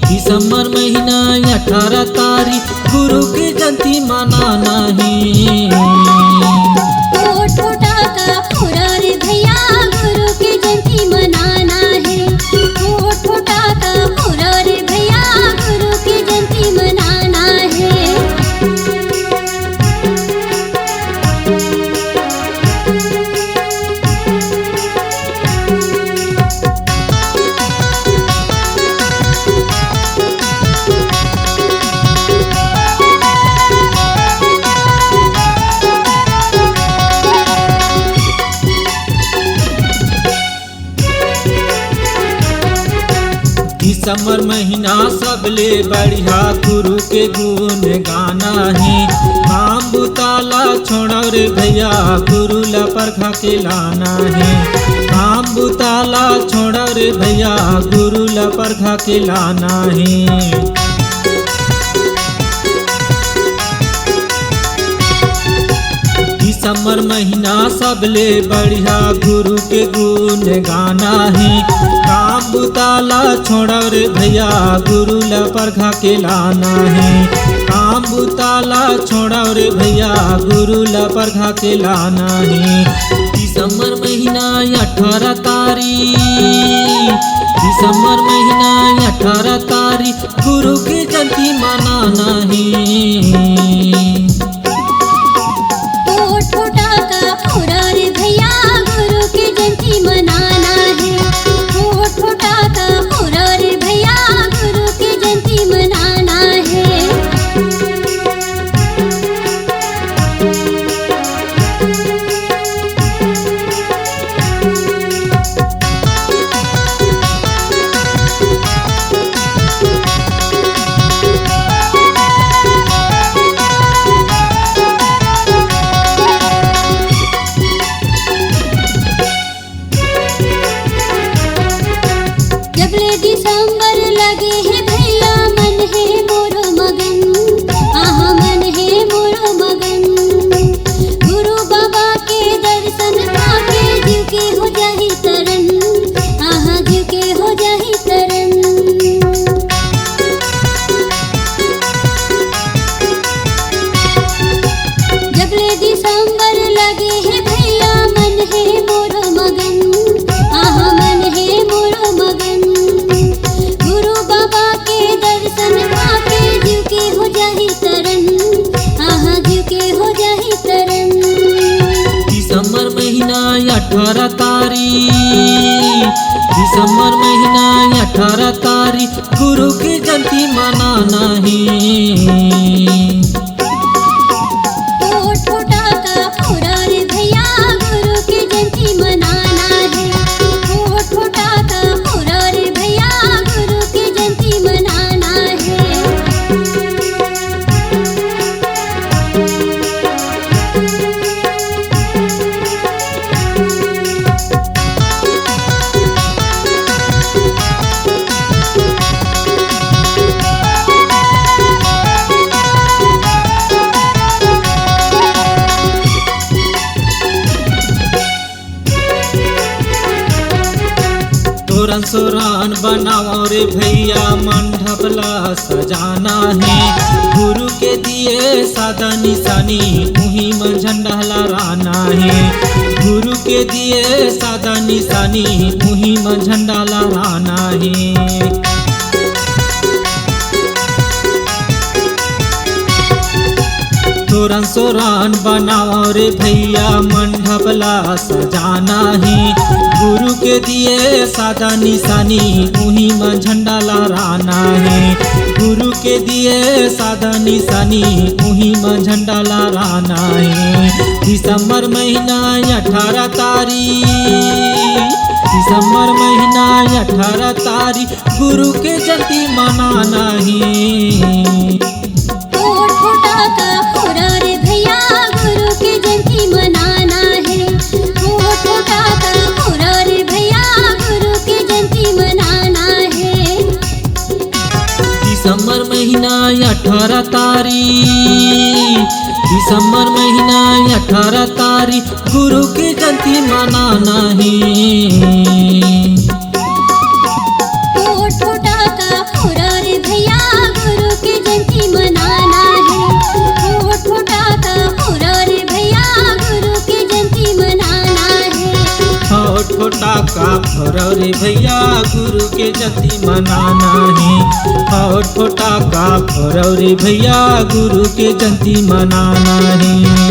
दिसंबर महीना 18 तारीख गुरु की जयंती मनाना है। फटाका फोड़ा रे भैया गुरु की जयंती मनाना है। फटाका फोड़ा रे भैया गुरु की जयंती मनाना है। दिसंबर महीना सबले बढ़िया गुरु के गुण गाना है। काम बुताला छोड़ो रे भैया गुरु ला परखा के लाना है। काम बुताला छोड़ो रे भैया गुरु ला परखा के लाना है। दिसंबर महीना सबले बढ़िया गुरु के गुण गाना है। काम बुताला छोड़ो रे भैया गुरु ला परखा के लाना है। काम बुताला छोड़ो रे भैया गुरु ला परखा के लाना है। दिसंबर महीना 18 तारीख दिसंबर महीना 18 तारीख गुरु की जयंती मनाना है। फटाका फोड़ा रे भैया गुरु की जयंती मनाना है। फटाका फोड़ा रे भैया गुरु की जयंती मनाना है। जबले दिसंबर लगे है भैया मन है मोरो मगन। आहा मन है मोरो मगन। गुरु बाबा के दर्शन पाके जीव के हो जाही तरन। आहा जीव के हो जाही तरन। जबले दिसंबर लगे है भैया मन है मोरो मगन। आहा मन है मोरो मगन। गुरु बाबा के दर्शन पाके जीव के हो जाही तरन। आहा जीव के हो जाही तरन। दिसंबर महीना 18 तारीख दिसंबर महीना 18 तारीख गुरु की जयंती मनाना है। फटाका फोड़ा रे भैया गुरु की जयंती मनाना है। फटाका फोड़ा रे भैया गुरु की जयंती मनाना है। तोरन सोरान बनाओ रे भैया मंडपला सजाना है। गुरु के दिए सादा निशानी मुहिम झंडा लहराना है। गुरु के दिए सादा निशानी मुहिम झंडा लहराना है। तोरन सोरान बनाओ रे भैया मंडपला सजाना है। गुरु के दिए सादा निशानी मुहिम झंडा लहराना है। गुरु के दिए सादा निशानी मुहिम झंडा लहराना है। दिसंबर महीना 18 तारीख दिसंबर महीना 18 तारीख गुरु के जयंती मनाना है। फटाका फोड़ा रे भैया गुरु की जयंती मनाना है। फटाका फोड़ा रे भैया गुरु की जयंती मनाना है। दिसंबर महीना 18 तारीख दिसंबर महीना 18 तारीख गुरु की जयंती मनाना है। रे भैया गुरु के जयंती मनाना है। और फटाका फोड़ो रे भैया गुरु के जयंती मनाना है।